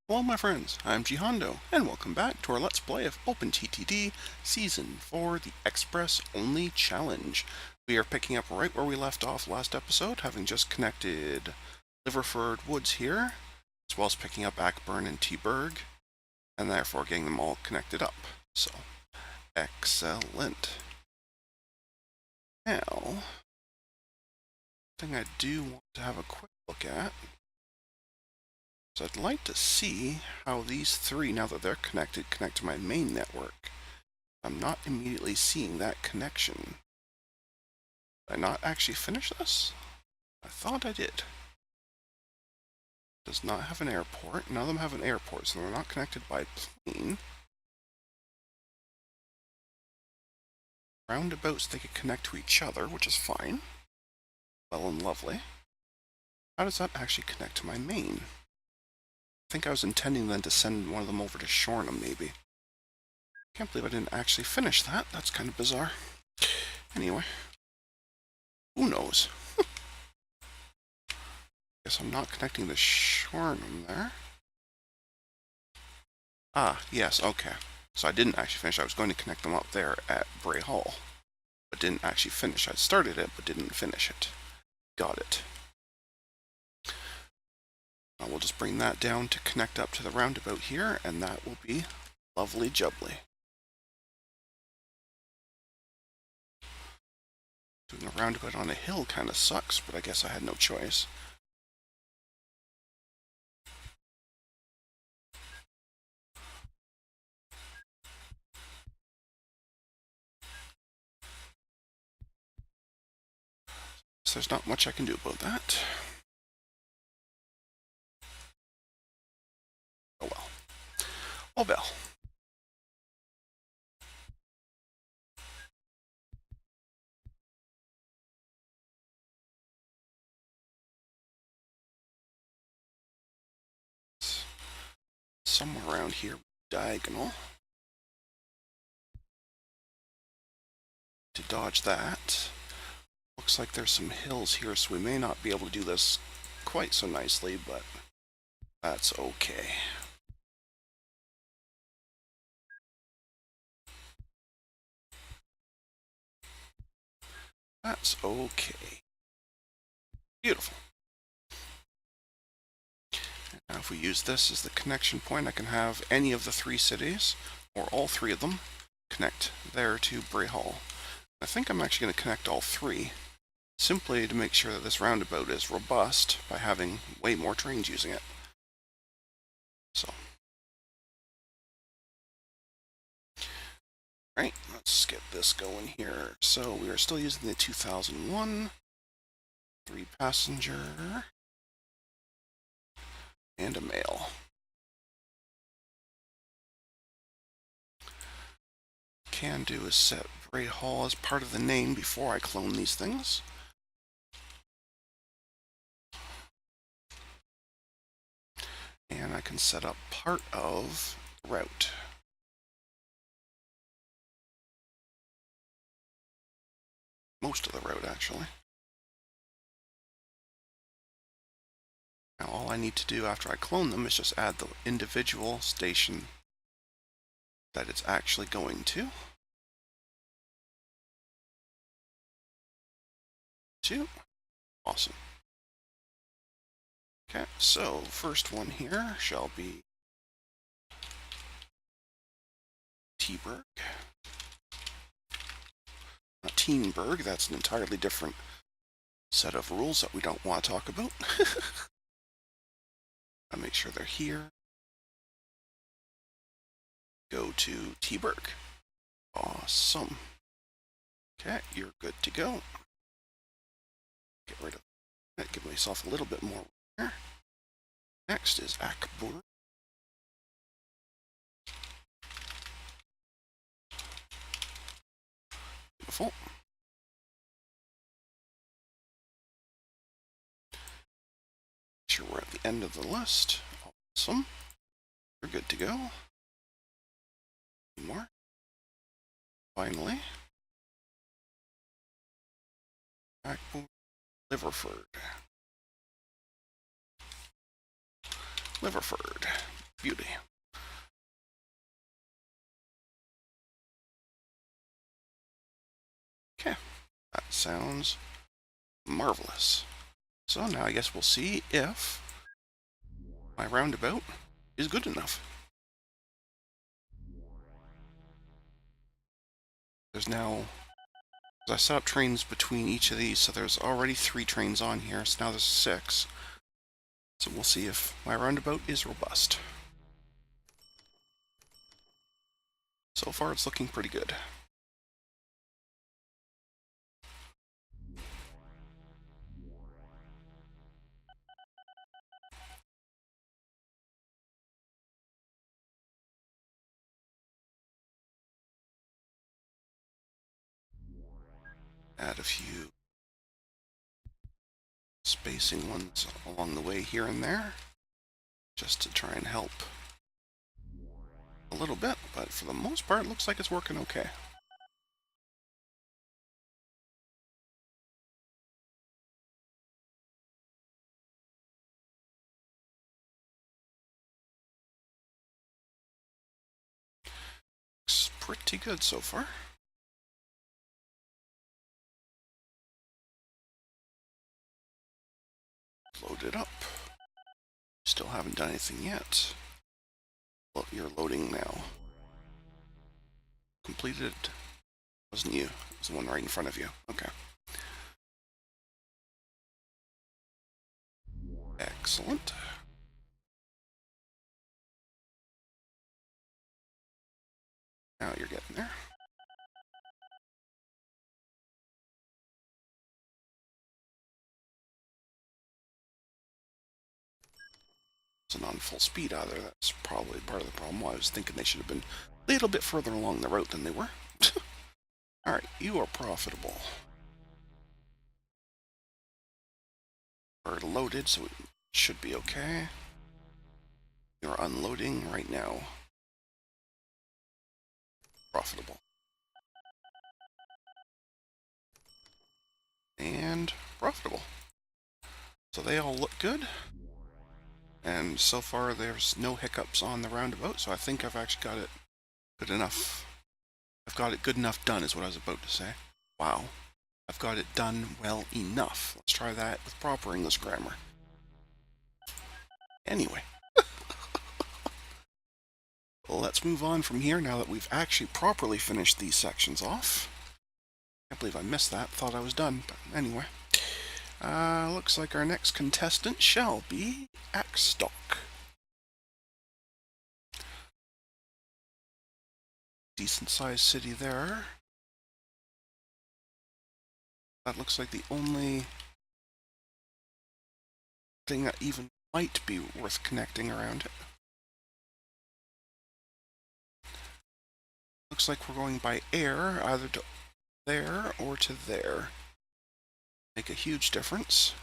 Hello my friends, I'm GHondo, and welcome back to our Let's Play of OpenTTD Season 4, the Express Only Challenge. We are picking up right where we left off last episode, having just connected Liverford Woods here, as well as picking up Ackburn and T-Berg, and therefore getting them all connected up. So, excellent. Now, thing I do want to have a quick look at, so I'd like to see how these three, now that they're connected, connect to my main network. I'm not immediately seeing that connection. Did I not actually finish this? I thought I did. Does not have an airport. None of them have an airport, so they're not connected by plane. Roundabouts, they could connect to each other, which is fine. Well and lovely. How does that actually connect to my main? I think I was intending then to send one of them over to Shornham, maybe. Can't believe I didn't actually finish that. That's kind of bizarre. Anyway. Who knows? Guess I'm not connecting the Shornham there. Ah, yes, okay. So I didn't actually finish. I was going to connect them up there at Bray Hall, but didn't actually finish. I started it, but didn't finish it. Got it. Now we'll just bring that down to connect up to the roundabout here, and that will be lovely jubbly. Doing a roundabout on a hill kind of sucks, but I guess I had no choice. So there's not much I can do about that. Oh well. Oh well. Somewhere around here, diagonal. To dodge that. Looks like there's some hills here, so we may not be able to do this quite so nicely, but that's okay. That's okay. Beautiful. Now if we use this as the connection point, I can have any of the three cities, or all three of them, connect there to Bray Hall. I think I'm actually going to connect all three, simply to make sure that this roundabout is robust by having way more trains using it. So, right, let's get this going here. So we are still using the 2001, 3 passenger, and a mail. Can do is set Bray Hall as part of the name before I clone these things. And I can set up part of the route. Most of the route, actually. Now all I need to do after I clone them is just add the individual station that it's actually going to. Awesome. Okay, so first one here shall be T-Berg. Not Teenberg, that's an entirely different set of rules that we don't want to talk about. I'll make sure they're here. Go to T-Berg. Awesome. Okay, you're good to go. Get rid of that, give myself a little bit more here. Next is Ackburn. Beautiful. Sure, we're at the end of the list. Awesome. We're good to go. More. Finally. Ackburn, Liverford. Liverford. Beauty. Okay, that sounds marvelous. So now I guess we'll see if my roundabout is good enough. There's now, I set up trains between each of these, so there's already 3 trains on here, so now there's 6. So we'll see if my roundabout is robust. So far it's looking pretty good. Add a few spacing ones along the way here and there, just to try and help a little bit, but for the most part, it looks like it's working okay. Looks pretty good so far. Load it up. Still haven't done anything yet. Well, you're loading now. Completed. Wasn't you? It was the one right in front of you. Okay. Excellent. Now you're getting there. Wasn't on full speed either. That's probably part of the problem. Well, I was thinking they should have been a little bit further along the route than they were. Alright, you are profitable. We're loaded, so it should be okay. You're unloading right now. Profitable. And profitable. So they all look good. And so far there's no hiccups on the roundabout, so I think I've actually got it good enough. I've got it good enough done is what I was about to say. Wow. I've got it done well enough. Let's try that with proper English grammar. Anyway. Let's move on from here now that we've actually properly finished these sections off. Can't believe I missed that. Thought I was done, but anyway. Looks like our next contestant shall be Axstock. Decent sized city there. That looks like the only thing that even might be worth connecting around it. Looks like we're going by air, either to there or to there. Make a huge difference.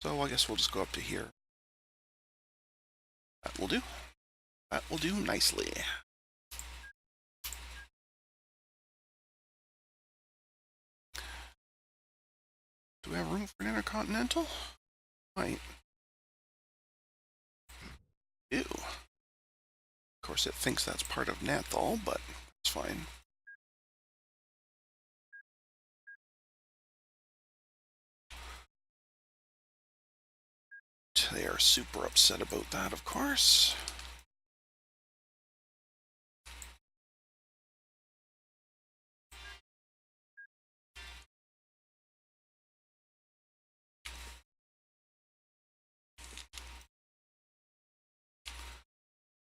So I guess we'll just go up to here. That will do. That will do nicely. Do we have room for an intercontinental? Might. Ew. Of course, it thinks that's part of Nathal, but it's fine. They are super upset about that, of course.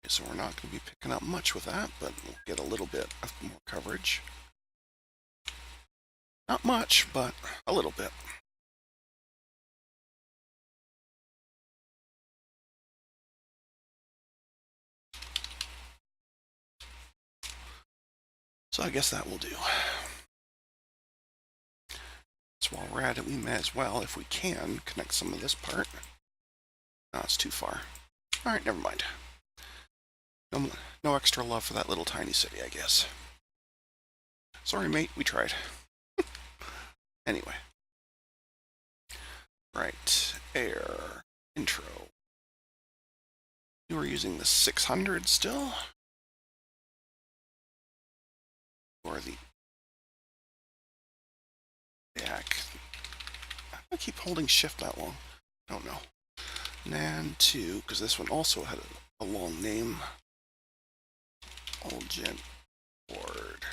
So we're not going to be picking up much with that, but we'll get a little bit of more coverage. Not much, but a little bit. So I guess that will do. So while we're at it, we may as well, if we can, connect some of this part. No, it's too far. Alright, never mind. No extra love for that little tiny city, I guess. Sorry, mate, we tried. Anyway. Right. air intro. You are using the 600 still? Or the back? I keep holding shift that long. I don't know. NAND 2, because this one also had a long name. Ulgent board.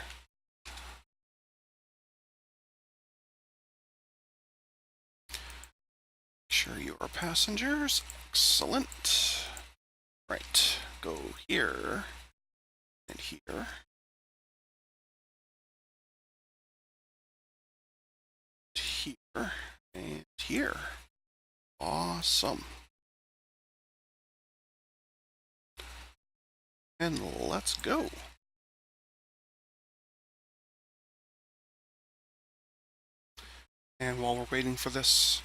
Sure you are passengers. Excellent. Right. Go here and here. Here and here. Awesome. And let's go. And while we're waiting for this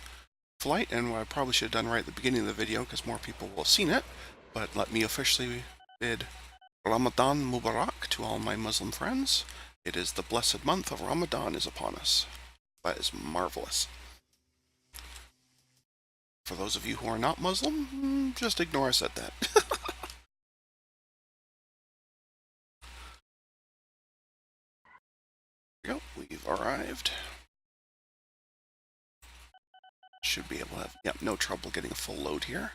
flight, and what I probably should have done right at the beginning of the video because more people will have seen it, but let me officially bid Ramadan Mubarak to all my Muslim friends. It is the blessed month of Ramadan is upon us. That is marvelous. For those of you who are not Muslim, just ignore I said that. There we go, we've arrived. Should be able to have, yep, no trouble getting a full load here.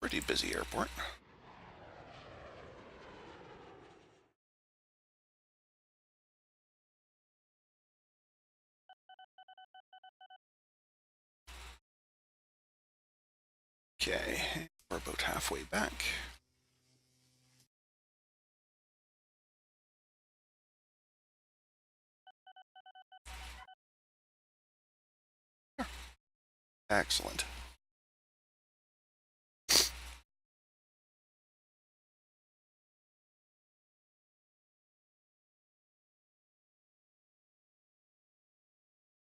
Pretty busy airport. Okay, we're about halfway back. Excellent.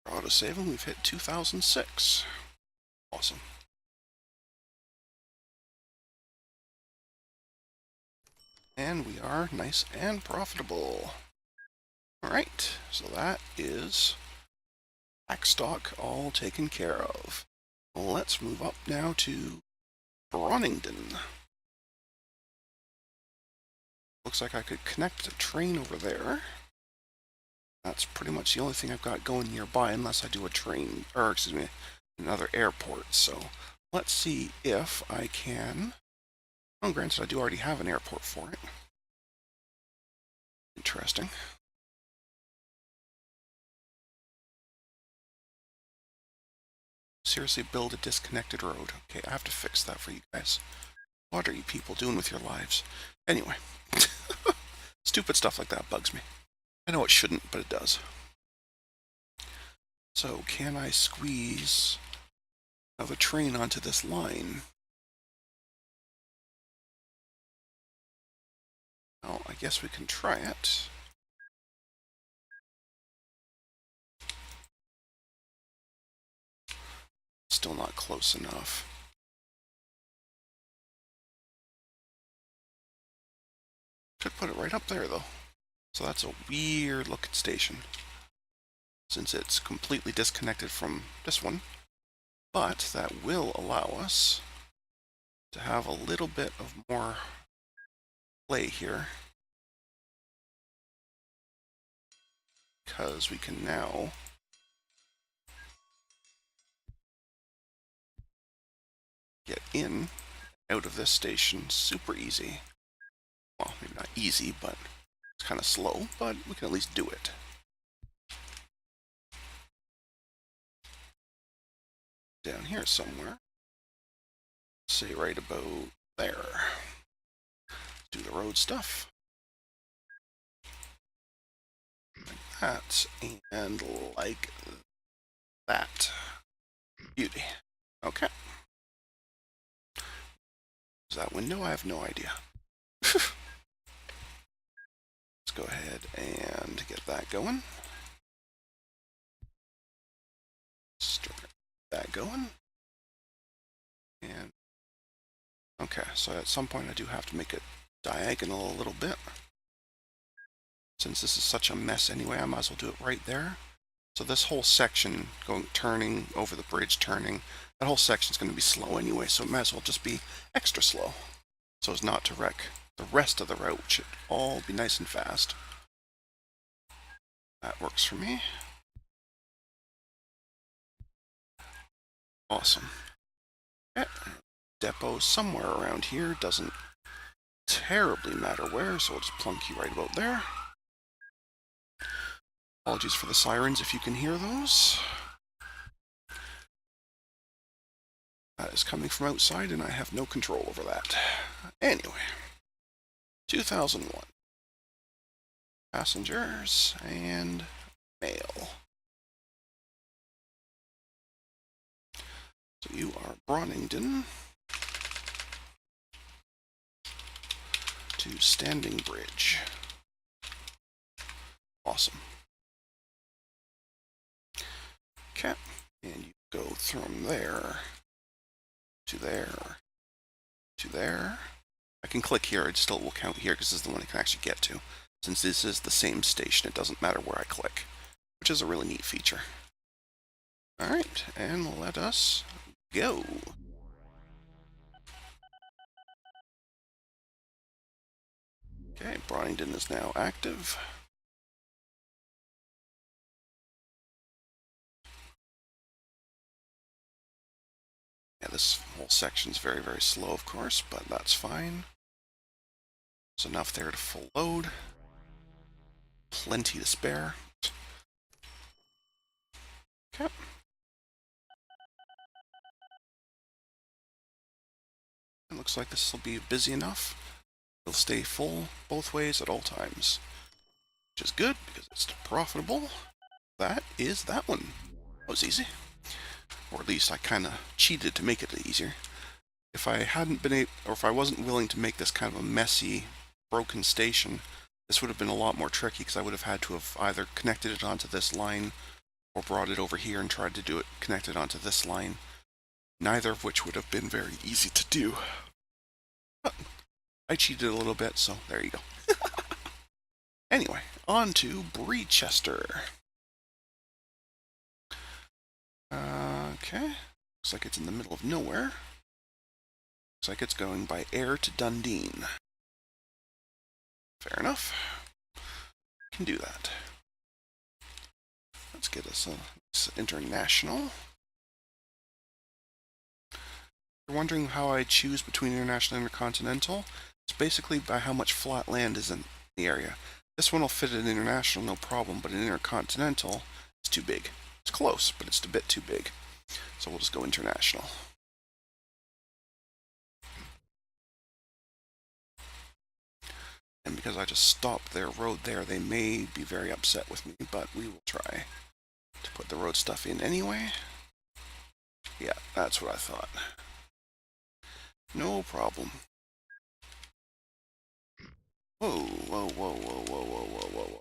Auto-saving, we've hit 2006. Awesome. And we are nice and profitable. Alright, so that is backstock all taken care of. Let's move up now to Bronington. Looks like I could connect a train over there. That's pretty much the only thing I've got going nearby unless I do a train, or excuse me, another airport. So let's see if I can. Oh, granted, I do already have an airport for it. Interesting. Seriously, build a disconnected road. Okay, I have to fix that for you guys. What are you people doing with your lives? Anyway, stupid stuff like that bugs me. I know it shouldn't, but it does. So, can I squeeze another train onto this line? Well, I guess we can try it. Still not close enough. Could put it right up there, though. So that's a weird looking station, since it's completely disconnected from this one. But that will allow us to have a little bit of more play here, because we can now get in out of this station super easy. Well, maybe not easy, but it's kind of slow, but we can at least do it. Down here somewhere. Say right about there. Do the road stuff. Like that, and like that. Beauty. Okay. Is that window? I have no idea. Let's go ahead and get that going. Start that going. And okay, so at some point I do have to make a diagonal a little bit. Since this is such a mess anyway, I might as well do it right there. So this whole section turning over the bridge, turning, that whole section is going to be slow anyway, so it might as well just be extra slow so as not to wreck the rest of the route, which should all be nice and fast. That works for me. Awesome. Okay. Depot somewhere around here, doesn't terribly matter where, so we'll just plunk you right about there. Apologies for the sirens if you can hear those. That is coming from outside and I have no control over that. Anyway, 2001. Passengers and mail. So you are Bronington to Standing Bridge. Awesome. Okay, and you go from there to there to there. I can click here, it still will count here because this is the one I can actually get to. Since this is the same station, it doesn't matter where I click, which is a really neat feature. Alright, and let us go. Okay, Bronington is now active. Yeah, this whole section's very, very slow, of course, but that's fine. There's enough there to full load. Plenty to spare. Okay. It looks like this will be busy enough. It'll stay full both ways at all times, which is good because it's profitable. That is that one. That was easy. Or at least I kind of cheated to make it easier. If I hadn't been able, or if I wasn't willing to make this kind of a messy, broken station, this would have been a lot more tricky because I would have had to have either connected it onto this line or brought it over here and tried to do it connected onto this line. Neither of which would have been very easy to do. But I cheated a little bit, so there you go. Anyway, on to Breechester. Okay, looks like it's in the middle of nowhere. Looks like it's going by air to Dundee. Fair enough. Can do that. Let's get us a international. You're wondering how I choose between international and intercontinental? It's basically by how much flat land is in the area. This one will fit in international, no problem, but in intercontinental, it's too big. It's close, but it's a bit too big. So we'll just go international. And because I just stopped their road there, they may be very upset with me, but we will try to put the road stuff in anyway. Yeah, that's what I thought. No problem. Whoa, whoa, whoa, whoa, whoa, whoa, whoa, whoa, whoa.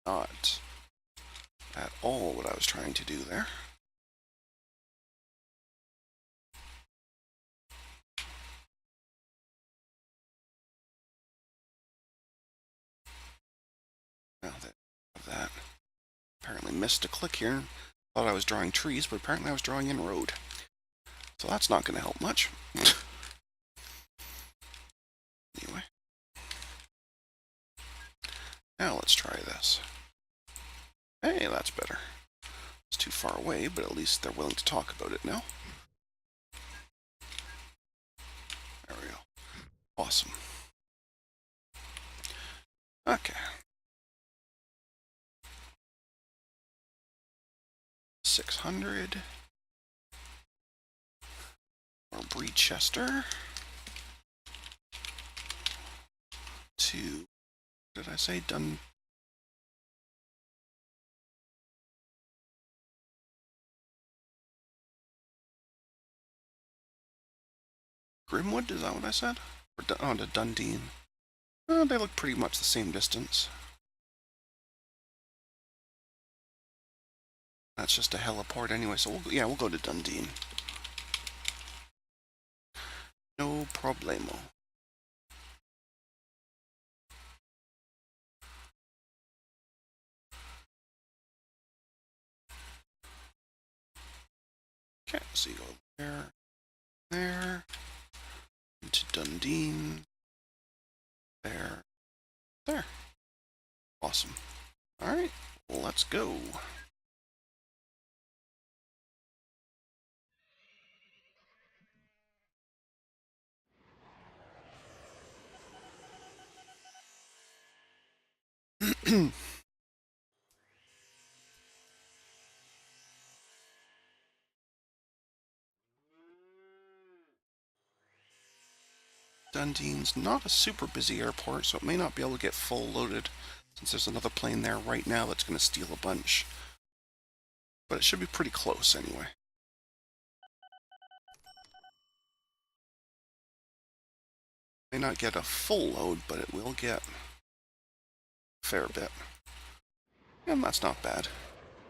Not at all what I was trying to do there. Now that apparently missed a click here. Thought I was drawing trees, but apparently I was drawing in road. So that's not going to help much. Anyway. Now let's try this. Hey, that's better. It's too far away, but at least they're willing to talk about it now. There we go. Awesome. Okay. 600. Or Breechester. To, did I say Grimwood, is that what I said? Or to Dundee. They look pretty much the same distance. That's just a heliport anyway, so we'll go to Dundee. No problemo. Okay, so you go there, there, into Dundee, there, there. Awesome. Alright, let's go. Dundee's not a super busy airport, so it may not be able to get full loaded, since there's another plane there right now that's going to steal a bunch. But it should be pretty close anyway. May not get a full load, but it will get a fair bit. And that's not bad.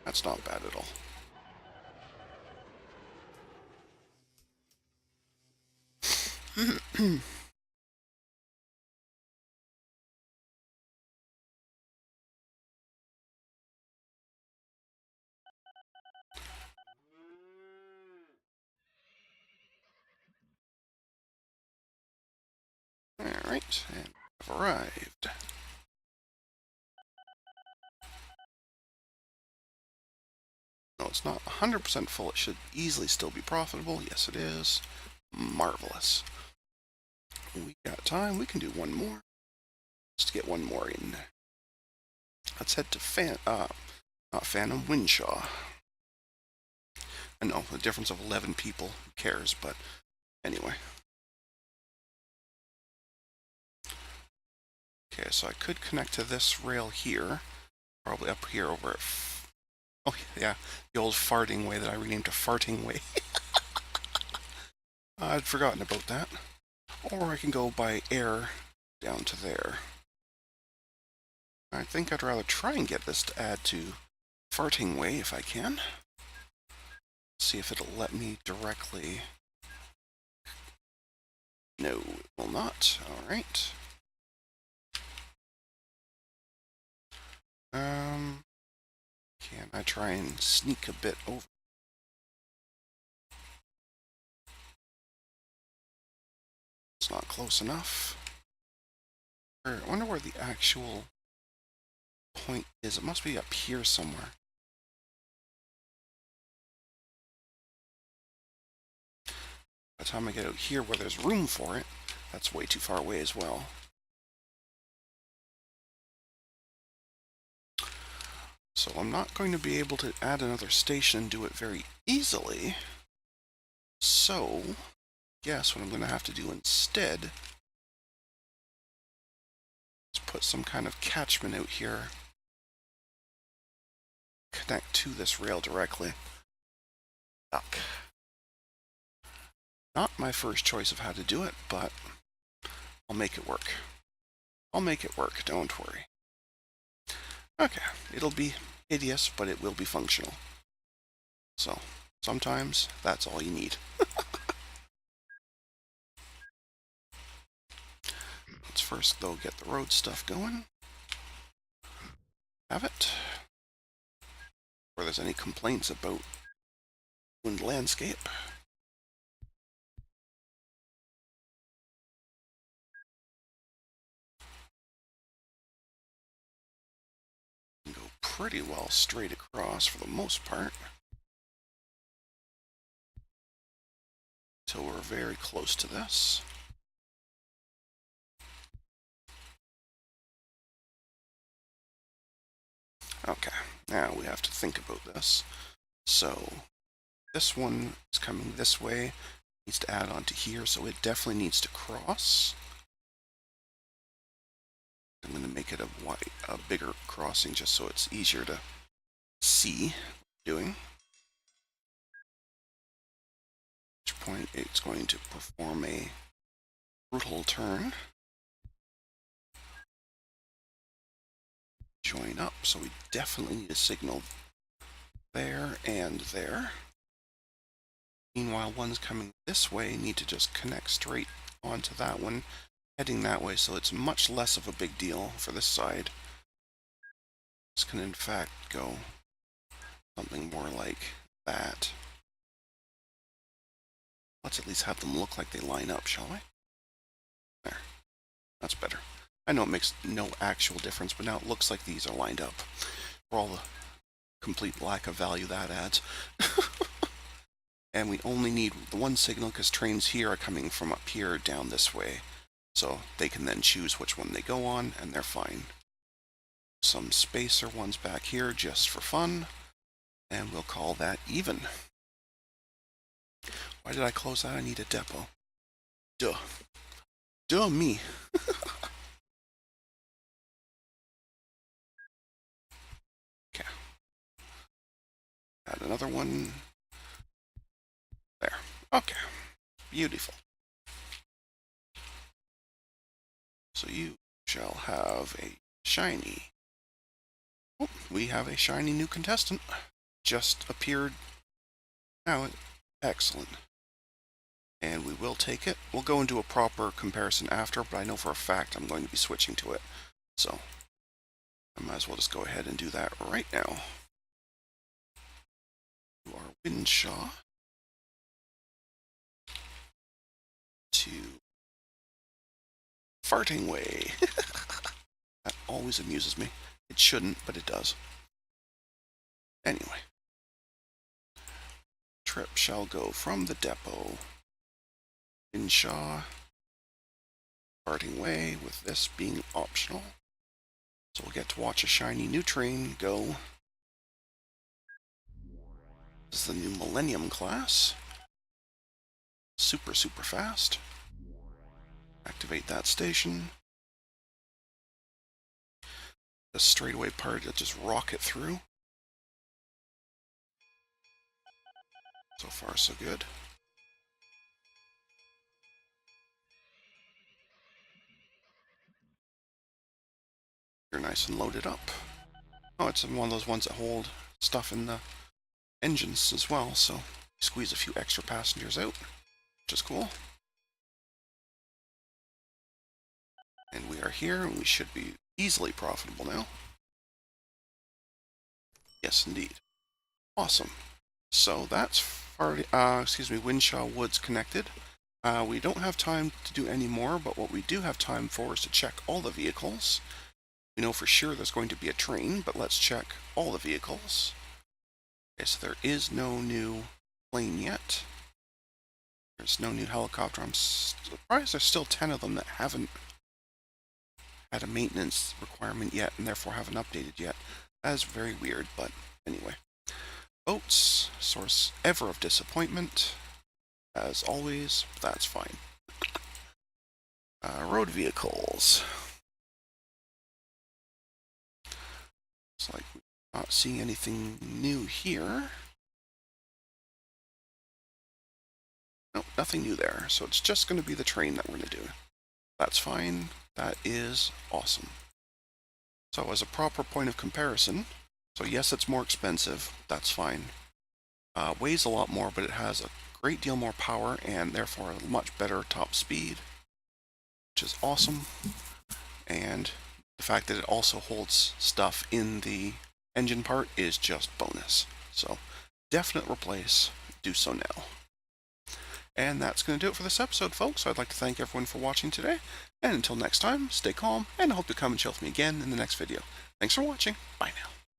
That's not bad at all. Alright, and I've arrived. No, it's not 100% full. It should easily still be profitable. Yes, it is. Marvelous. We got time. We can do one more. Let's get one more in. Let's head to not Phantom, Winshaw. I know, the difference of 11 people. Who cares? But anyway. Okay, so I could connect to this rail here. Probably up here over at... Oh, yeah, the old farting way that I renamed to Farting Way. I'd forgotten about that. Or I can go by air down to there. I think I'd rather try and get this to add to Farting Way if I can. See if it'll let me directly. No, it will not. Alright. Can I try and sneak a bit over? It's not close enough. I wonder where the actual point is. It must be up here somewhere. By the time I get out here where there's room for it, that's way too far away as well. So I'm not going to be able to add another station and do it very easily. So, guess what I'm going to have to do instead is put some kind of catchment out here. Connect to this rail directly. Duck. Not my first choice of how to do it, but I'll make it work. I'll make it work, don't worry. Okay, it'll be hideous, but it will be functional. So, sometimes that's all you need. Let's first, though, get the road stuff going. Have it. Or there's any complaints about wind landscape. Go pretty well straight across for the most part. Until we're very close to this. Okay, now we have to think about this. So, this one is coming this way, needs to add on to here, so it definitely needs to cross. I'm going to make it a bigger crossing just so it's easier to see what I'm doing. At which point it's going to perform a brutal turn. Join up, so we definitely need a signal there and there. Meanwhile, one's coming this way, need to just connect straight onto that one, heading that way, so it's much less of a big deal for this side. This can in fact go something more like that. Let's at least have them look like they line up, shall we? There. That's better. I know it makes no actual difference, but now it looks like these are lined up. For all the complete lack of value that adds. And we only need the one signal because trains here are coming from up here down this way. So they can then choose which one they go on, and they're fine. Some spacer ones back here just for fun, and we'll call that even. Why did I close that? I need a depot. Duh. Duh me. Okay. Add another one. There. Okay. Beautiful. So you shall have a shiny. Oh, we have a shiny new contestant. Just appeared. Now, excellent. And we will take it. We'll go and do a proper comparison after, but I know for a fact I'm going to be switching to it. So, I might as well just go ahead and do that right now. You are Winshaw. To Farting Way. That always amuses me. It shouldn't, but it does. Anyway. Trip shall go from the depot. Winshaw. Farting Way, with this being optional. So we'll get to watch a shiny new train go. This is the new Millennium class. Super, super fast. Activate that station. The straightaway part, you'll just rocket through. So far, so good. You're nice and loaded up. Oh, it's one of those ones that hold stuff in the engines as well, so squeeze a few extra passengers out, which is cool. And we are here, and we should be easily profitable now. Yes, indeed. Awesome. So that's Winshaw Woods connected. We don't have time to do any more, but what we do have time for is to check all the vehicles. We know for sure there's going to be a train, but let's check all the vehicles. Okay, so there is no new plane yet. There's no new helicopter. I'm surprised there's still 10 of them that haven't had a maintenance requirement yet, and therefore haven't updated yet. That is very weird, but anyway. Boats, source ever of disappointment. As always, that's fine. Road vehicles. Looks like we're not seeing anything new here. Nope, nothing new there. So it's just going to be the train that we're going to do. That's fine. That is awesome. So as a proper point of comparison, so yes, it's more expensive. That's fine. Weighs a lot more, but it has a great deal more power and therefore a much better top speed, which is awesome. And the fact that it also holds stuff in the engine part is just bonus. So definite replace, do so now. And that's going to do it for this episode, folks. I'd like to thank everyone for watching today. And until next time, stay calm, and I hope to come and chill with me again in the next video. Thanks for watching. Bye now.